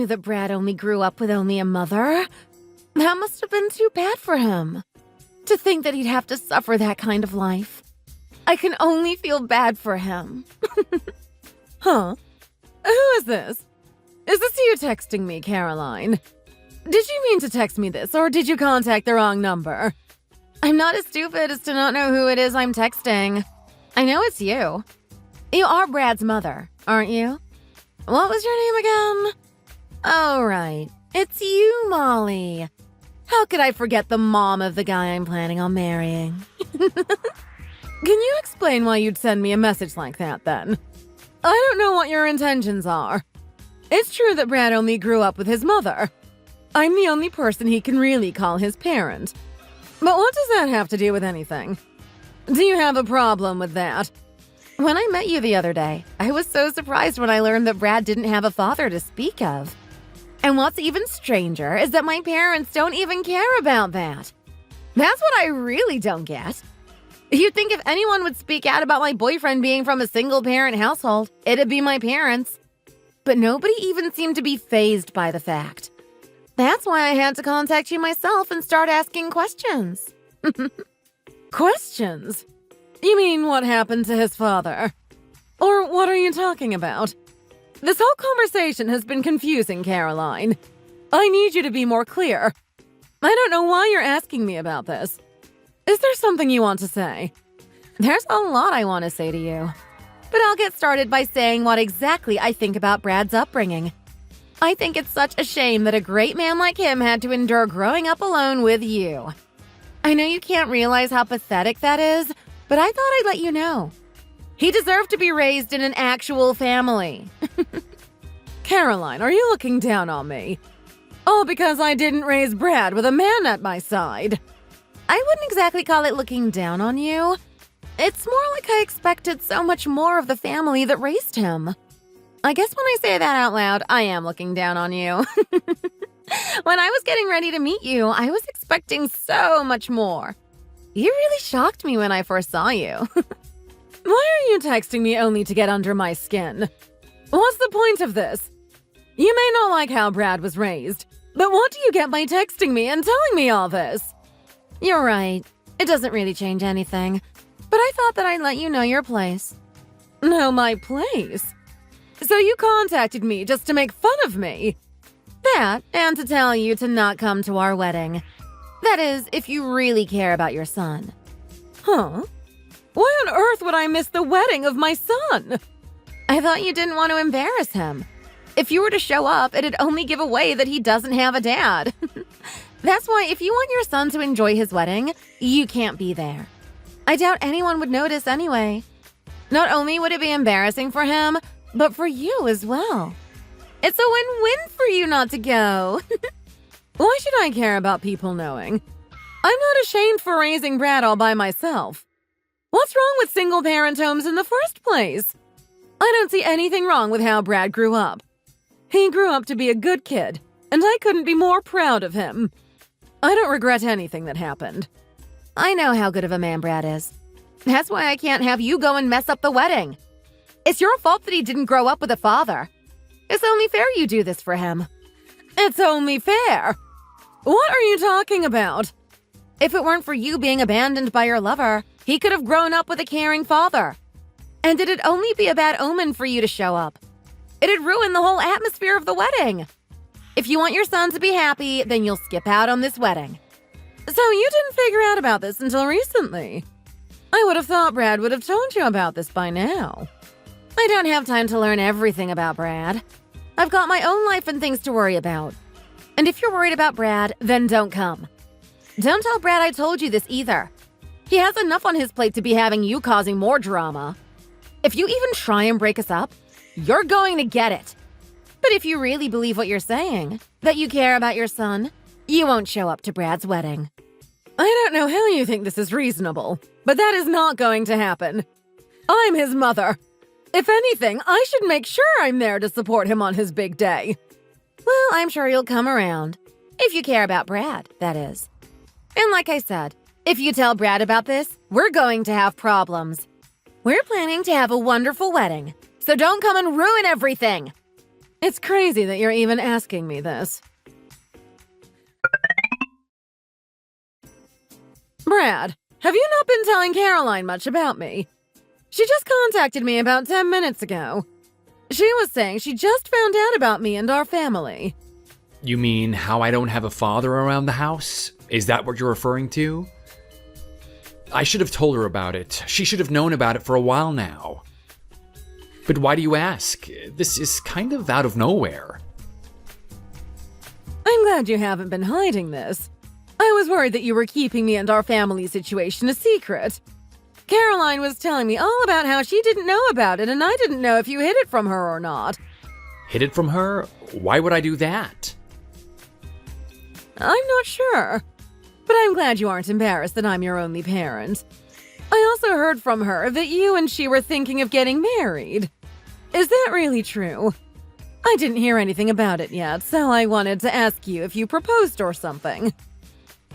that Brad only grew up with only a mother. That must have been too bad for him. To think that he'd have to suffer that kind of life. I can only feel bad for him. Huh? Who is this? Is this you texting me, Caroline? Did you mean to text me this, or did you contact the wrong number? I'm not as stupid as to not know who it is I'm texting. I know it's you. You are Brad's mother, aren't you? What was your name again? Oh, right. It's you, Molly. How could I forget the mom of the guy I'm planning on marrying? Can you explain why you'd send me a message like that, then? I don't know what your intentions are. It's true that Brad only grew up with his mother. I'm the only person he can really call his parent. But what does that have to do with anything? Do you have a problem with that? When I met you the other day, I was so surprised when I learned that Brad didn't have a father to speak of. And what's even stranger is that my parents don't even care about that. That's what I really don't get. You'd think if anyone would speak out about my boyfriend being from a single-parent household, it'd be my parents. But nobody even seemed to be fazed by the fact. That's why I had to contact you myself and start asking questions. Questions? You mean what happened to his father? Or what are you talking about? This whole conversation has been confusing, Caroline. I need you to be more clear. I don't know why you're asking me about this. Is there something you want to say? There's a lot I want to say to you. But I'll get started by saying what exactly I think about Brad's upbringing. I think it's such a shame that a great man like him had to endure growing up alone with you. I know you can't realize how pathetic that is, but I thought I'd let you know. He deserved to be raised in an actual family. Caroline, are you looking down on me? All because I didn't raise Brad with a man at my side. I wouldn't exactly call it looking down on you. It's more like I expected so much more of the family that raised him. I guess when I say that out loud, I am looking down on you. When I was getting ready to meet you, I was expecting so much more. You really shocked me when I first saw you. Why are you texting me only to get under my skin? What's the point of this? You may not like how Brad was raised, but what do you get by texting me and telling me all this? You're right. It doesn't really change anything. But I thought that I'd let you know your place. Know my place? So you contacted me just to make fun of me? That, and to tell you to not come to our wedding. That is, if you really care about your son. Huh? Why on earth would I miss the wedding of my son? I thought you didn't want to embarrass him. If you were to show up, it'd only give away that he doesn't have a dad. That's why if you want your son to enjoy his wedding, you can't be there. I doubt anyone would notice anyway. Not only would it be embarrassing for him, but for you as well. It's a win-win for you not to go. Why should I care about people knowing? I'm not ashamed for raising Brad all by myself. What's wrong with single-parent homes in the first place? I don't see anything wrong with how Brad grew up. He grew up to be a good kid, and I couldn't be more proud of him. I don't regret anything that happened. I know how good of a man Brad is. That's why I can't have you go and mess up the wedding. It's your fault that he didn't grow up with a father. It's only fair you do this for him. It's only fair? What are you talking about? If it weren't for you being abandoned by your lover, he could have grown up with a caring father. And it'd only be a bad omen for you to show up. It'd ruin the whole atmosphere of the wedding. If you want your son to be happy, then you'll skip out on this wedding. So you didn't figure out about this until recently. I would have thought Brad would have told you about this by now. I don't have time to learn everything about Brad. I've got my own life and things to worry about. And if you're worried about Brad, then don't come. Don't tell Brad I told you this either. He has enough on his plate to be having you causing more drama. If you even try and break us up, you're going to get it. But if you really believe what you're saying, that you care about your son, you won't show up to Brad's wedding. I don't know how you think this is reasonable, but that is not going to happen. I'm his mother. If anything, I should make sure I'm there to support him on his big day. Well, I'm sure you'll come around. If you care about Brad, that is. And like I said, if you tell Brad about this, we're going to have problems. We're planning to have a wonderful wedding, so don't come and ruin everything. It's crazy that you're even asking me this. Brad, have you not been telling Caroline much about me? She just contacted me about 10 minutes ago. She was saying she just found out about me and our family. You mean how I don't have a father around the house? Is that what you're referring to? I should have told her about it. She should have known about it for a while now. But why do you ask? This is kind of out of nowhere. I'm glad you haven't been hiding this. I was worried that you were keeping me and our family situation a secret. Caroline was telling me all about how she didn't know about it, and I didn't know if you hid it from her or not. Hid it from her? Why would I do that? I'm not sure. But I'm glad you aren't embarrassed that I'm your only parent. I also heard from her that you and she were thinking of getting married. Is that really true? I didn't hear anything about it yet, so I wanted to ask you if you proposed or something.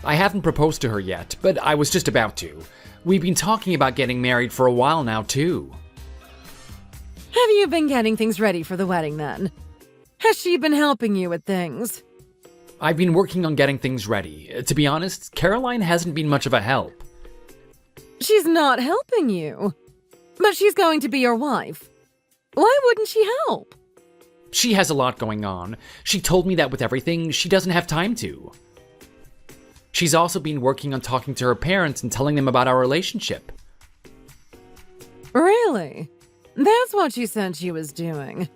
I haven't proposed to her yet, but I was just about to. We've been talking about getting married for a while now, too. Have you been getting things ready for the wedding, then? Has she been helping you with things? I've been working on getting things ready. To be honest, Caroline hasn't been much of a help. She's not helping you. But she's going to be your wife. Why wouldn't she help? She has a lot going on. She told me that with everything, she doesn't have time to. She's also been working on talking to her parents and telling them about our relationship. Really? That's what she said she was doing.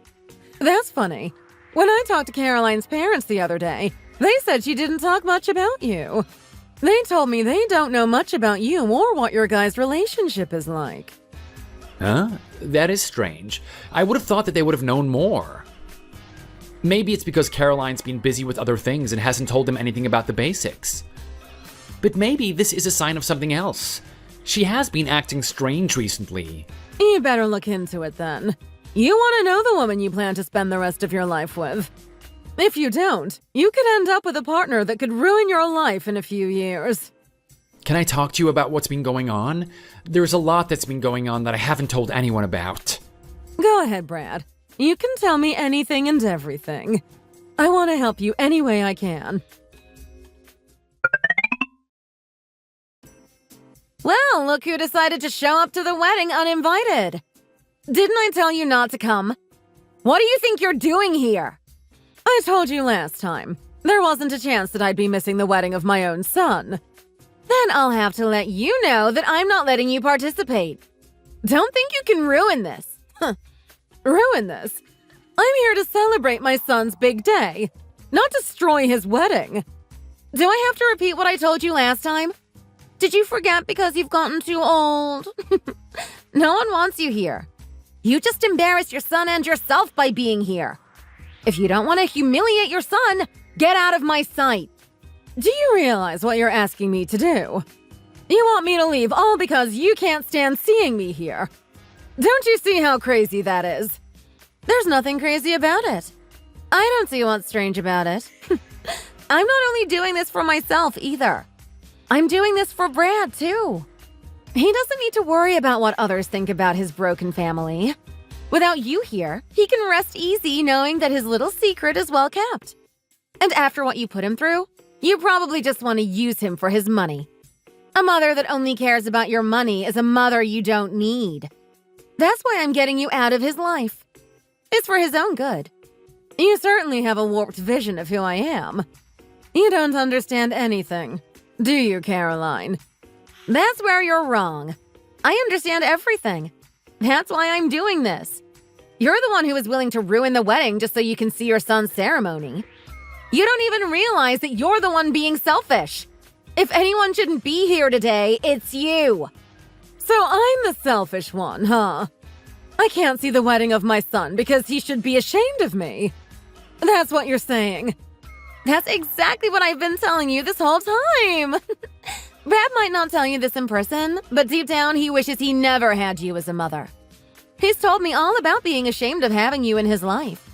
That's funny. When I talked to Caroline's parents the other day, they said she didn't talk much about you. They told me they don't know much about you or what your guys' relationship is like. Huh? That is strange. I would have thought that they would have known more. Maybe it's because Caroline's been busy with other things and hasn't told them anything about the basics. But maybe this is a sign of something else. She has been acting strange recently. You better look into it then. You want to know the woman you plan to spend the rest of your life with. If you don't, you could end up with a partner that could ruin your life in a few years. Can I talk to you about what's been going on? There's a lot that's been going on that I haven't told anyone about. Go ahead, Brad. You can tell me anything and everything. I want to help you any way I can. Well, look who decided to show up to the wedding uninvited. Didn't I tell you not to come? What do you think you're doing here? I told you last time. There wasn't a chance that I'd be missing the wedding of my own son. Then I'll have to let you know that I'm not letting you participate. Don't think you can ruin this. Ruin this? I'm here to celebrate my son's big day, not destroy his wedding. Do I have to repeat what I told you last time? Did you forget because you've gotten too old? No one wants you here. You just embarrass your son and yourself by being here. If you don't want to humiliate your son, get out of my sight. Do you realize what you're asking me to do? You want me to leave all because you can't stand seeing me here. Don't you see how crazy that is? There's nothing crazy about it. I don't see what's strange about it. I'm not only doing this for myself either. I'm doing this for Brad, too. He doesn't need to worry about what others think about his broken family. Without you here, he can rest easy knowing that his little secret is well kept. And after what you put him through, you probably just want to use him for his money. A mother that only cares about your money is a mother you don't need. That's why I'm getting you out of his life. It's for his own good. You certainly have a warped vision of who I am. You don't understand anything. Do you, Caroline? That's where you're wrong. I understand everything. That's why I'm doing this. You're the one who is willing to ruin the wedding just so you can see your son's ceremony. You don't even realize that you're the one being selfish. If anyone shouldn't be here today, it's you. So I'm the selfish one, huh? I can't see the wedding of my son because he should be ashamed of me. That's what you're saying. That's exactly what I've been telling you this whole time. Brad might not tell you this in person, but deep down he wishes he never had you as a mother. He's told me all about being ashamed of having you in his life.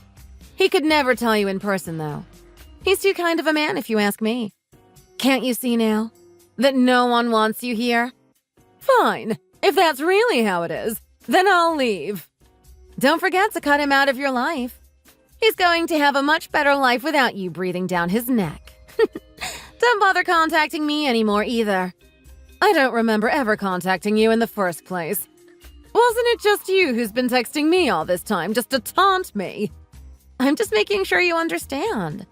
He could never tell you in person, though. He's too kind of a man, if you ask me. Can't you see now that no one wants you here? Fine. If that's really how it is, then I'll leave. Don't forget to cut him out of your life. He's going to have a much better life without you breathing down his neck. Don't bother contacting me anymore either. I don't remember ever contacting you in the first place. Wasn't it just you who's been texting me all this time just to taunt me? I'm just making sure you understand.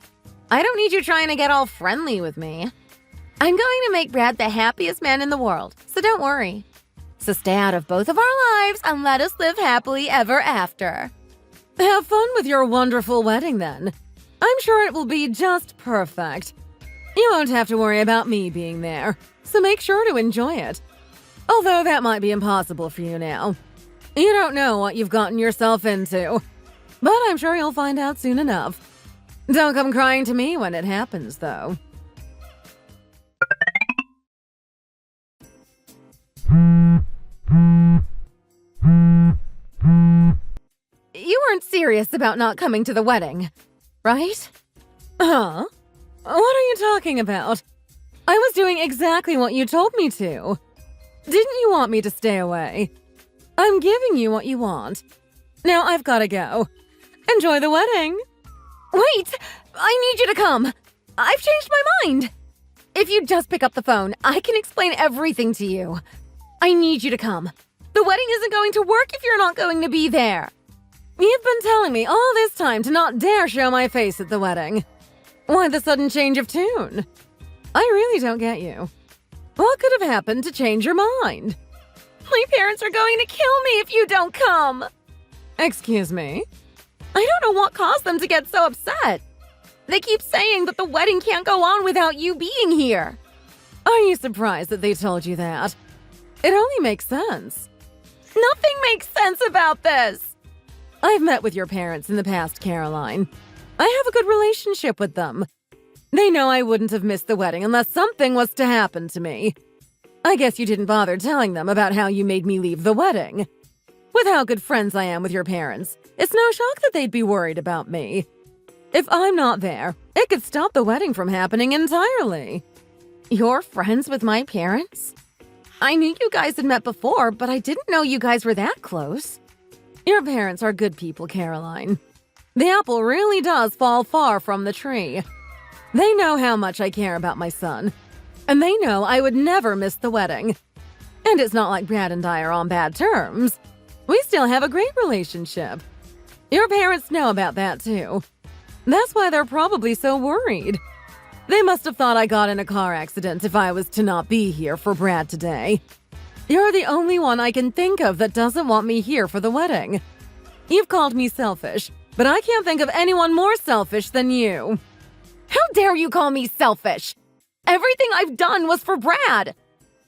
I don't need you trying to get all friendly with me. I'm going to make Brad the happiest man in the world, so don't worry. So stay out of both of our lives and let us live happily ever after. Have fun with your wonderful wedding then. I'm sure it will be just perfect. You won't have to worry about me being there, so make sure to enjoy it. Although that might be impossible for you now. You don't know what you've gotten yourself into. But I'm sure you'll find out soon enough. Don't come crying to me when it happens, though. You weren't serious about not coming to the wedding, right? Huh? What are you talking about? I was doing exactly what you told me to. Didn't you want me to stay away? I'm giving you what you want. Now I've gotta go. Enjoy the wedding. Wait! I need you to come. I've changed my mind. If you just pick up the phone, I can explain everything to you. I need you to come. The wedding isn't going to work if you're not going to be there. You've been telling me all this time to not dare show my face at the wedding. Why the sudden change of tune? I really don't get you. What could have happened to change your mind? My parents are going to kill me if you don't come. Excuse me? I don't know what caused them to get so upset. They keep saying that the wedding can't go on without you being here. Are you surprised that they told you that? It only makes sense. Nothing makes sense about this. I've met with your parents in the past, Caroline. I have a good relationship with them. They know I wouldn't have missed the wedding unless something was to happen to me. I guess you didn't bother telling them about how you made me leave the wedding. With how good friends I am with your parents, it's no shock that they'd be worried about me. If I'm not there, it could stop the wedding from happening entirely. You're friends with my parents? I knew you guys had met before, but I didn't know you guys were that close. Your parents are good people, Caroline. The apple really does fall far from the tree. They know how much I care about my son, and they know I would never miss the wedding. And it's not like Brad and I are on bad terms. We still have a great relationship. Your parents know about that too. That's why they're probably so worried. They must have thought I got in a car accident if I was to not be here for Brad today. You're the only one I can think of that doesn't want me here for the wedding. You've called me selfish, but I can't think of anyone more selfish than you. How dare you call me selfish? Everything I've done was for Brad.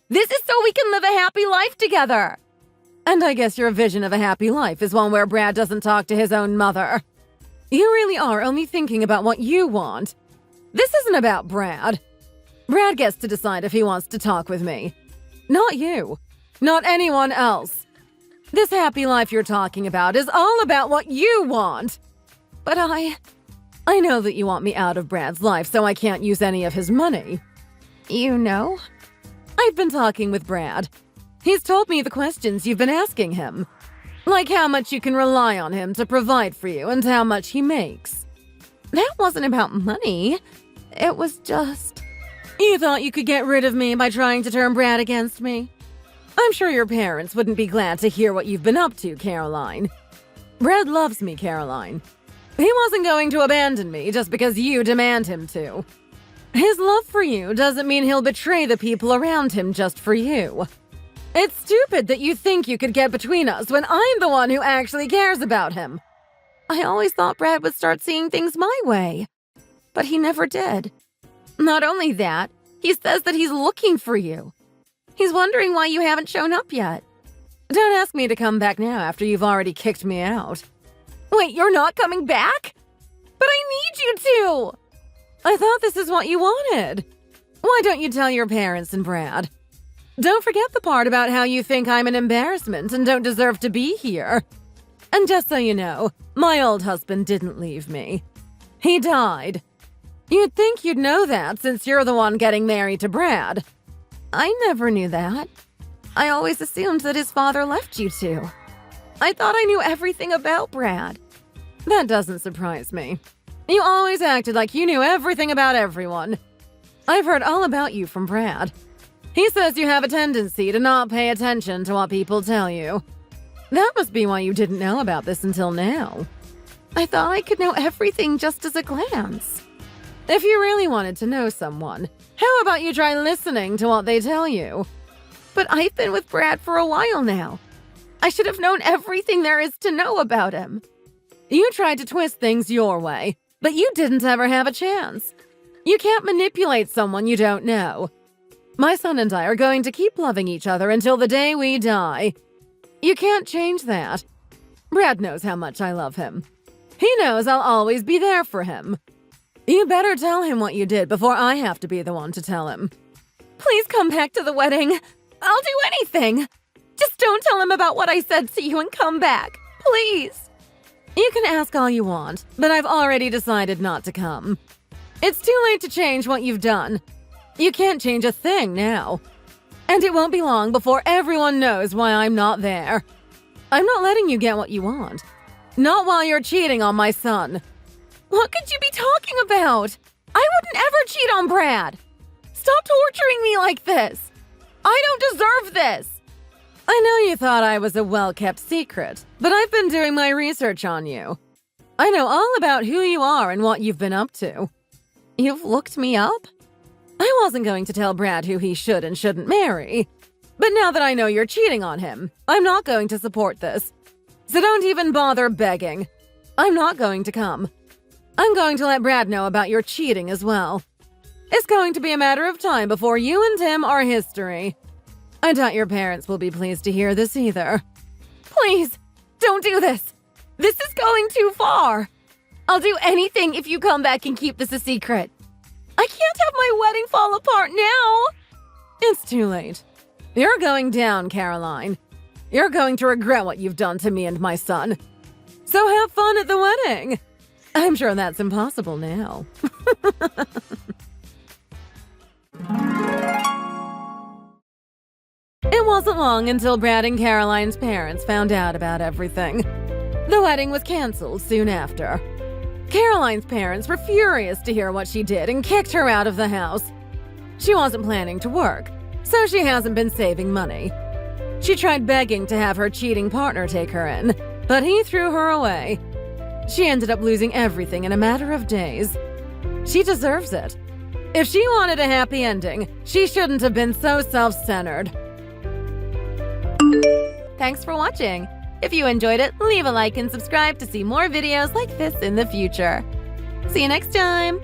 This is so we can live a happy life together. And I guess your vision of a happy life is one where Brad doesn't talk to his own mother. You really are only thinking about what you want. This isn't about Brad. Brad gets to decide if he wants to talk with me. Not you. Not anyone else. This happy life you're talking about is all about what you want. But I know that you want me out of Brad's life, so I can't use any of his money. You know? I've been talking with Brad. He's told me the questions you've been asking him. Like how much you can rely on him to provide for you and how much he makes. That wasn't about money. It was just... You thought you could get rid of me by trying to turn Brad against me? I'm sure your parents wouldn't be glad to hear what you've been up to, Caroline. Brad loves me, Caroline. He wasn't going to abandon me just because you demand him to. His love for you doesn't mean he'll betray the people around him just for you. It's stupid that you think you could get between us when I'm the one who actually cares about him. I always thought Brad would start seeing things my way, but he never did. Not only that, he says that he's looking for you. He's wondering why you haven't shown up yet. Don't ask me to come back now after you've already kicked me out. Wait, you're not coming back? But I need you to! I thought this is what you wanted. Why don't you tell your parents and Brad? Don't forget the part about how you think I'm an embarrassment and don't deserve to be here. And just so you know, my old husband didn't leave me. He died. You'd think you'd know that since you're the one getting married to Brad. I never knew that. I always assumed that his father left you two. I thought I knew everything about Brad. That doesn't surprise me. You always acted like you knew everything about everyone. I've heard all about you from Brad. He says you have a tendency to not pay attention to what people tell you. That must be why you didn't know about this until now. I thought I could know everything just as a glance. If you really wanted to know someone, how about you try listening to what they tell you? But I've been with Brad for a while now. I should have known everything there is to know about him. You tried to twist things your way, but you didn't ever have a chance. You can't manipulate someone you don't know. My son and I are going to keep loving each other until the day we die. You can't change that. Brad knows how much I love him. He knows I'll always be there for him. You better tell him what you did before I have to be the one to tell him. Please come back to the wedding. I'll do anything. Just don't tell him about what I said to you and come back. Please. You can ask all you want, but I've already decided not to come. It's too late to change what you've done. You can't change a thing now. And it won't be long before everyone knows why I'm not there. I'm not letting you get what you want. Not while you're cheating on my son. What could you be talking about? I wouldn't ever cheat on Brad. Stop torturing me like this. I don't deserve this. I know you thought I was a well-kept secret, but I've been doing my research on you. I know all about who you are and what you've been up to. You've looked me up? I wasn't going to tell Brad who he should and shouldn't marry. But now that I know you're cheating on him, I'm not going to support this. So don't even bother begging. I'm not going to come. I'm going to let Brad know about your cheating as well. It's going to be a matter of time before you and him are history. I doubt your parents will be pleased to hear this either. Please, don't do this. This is going too far. I'll do anything if you come back and keep this a secret. I can't have my wedding fall apart now. It's too late. You're going down, Caroline. You're going to regret what you've done to me and my son. So have fun at the wedding. I'm sure that's impossible now. It wasn't long until Brad and Caroline's parents found out about everything. The wedding was canceled soon after. Caroline's parents were furious to hear what she did and kicked her out of the house. She wasn't planning to work, so she hasn't been saving money. She tried begging to have her cheating partner take her in, but he threw her away. She ended up losing everything in a matter of days. She deserves it. If she wanted a happy ending, she shouldn't have been so self-centered. Thanks for watching. If you enjoyed it, leave a like and subscribe to see more videos like this in the future. See you next time!